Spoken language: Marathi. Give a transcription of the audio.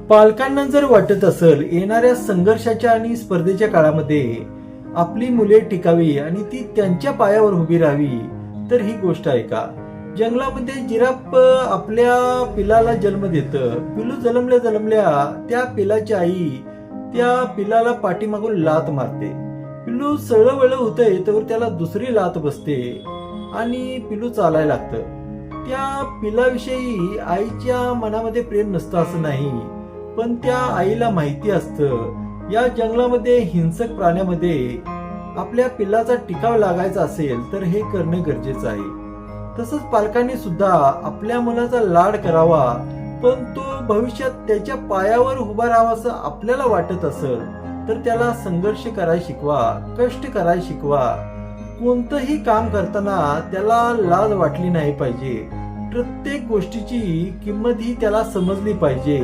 पालकांना जर वाटत असेल येणाऱ्या संघर्षाच्या आणि स्पर्धेच्या काळामध्ये आपली मुले टिकावी आणि ती त्यांच्या पायावर उभी राहावी, तर ही गोष्ट आहे का? जंगलामध्ये जिराफ आपल्या पिलाला जन्म देतं. पिलू जन्मल्या जन्मल्या त्या पिलाची आई त्या पिलाला पाठीमागून लात मारते. पिलू सळवळ होतंय तर त्याला दुसरी लात बसते आणि पिलू चालायला लागतं. त्या पिलाविषयी आईच्या मनामध्ये प्रेम नसतं असं नाही, पण त्या आईला माहिती असतं या जंगलामध्ये हिंसक प्राण्यामध्ये आपल्या पिल्लाचा टिकाव लागायचा असेल तर हे करणं गरजेचं आहे. तसंच पालकांनी सुद्धा आपल्या मुलाचा लाड करावा, पण तो भविष्यात त्याच्या पायावर उभा राहावा असं आपल्याला वाटत असेल तर त्याला संघर्ष करायला शिकवा, कष्ट करायला शिकवा. कोणतंही काम करताना त्याला लाज वाटली नाही पाहिजे. प्रत्येक गोष्टीची किंमत ही त्याला समजली पाहिजे.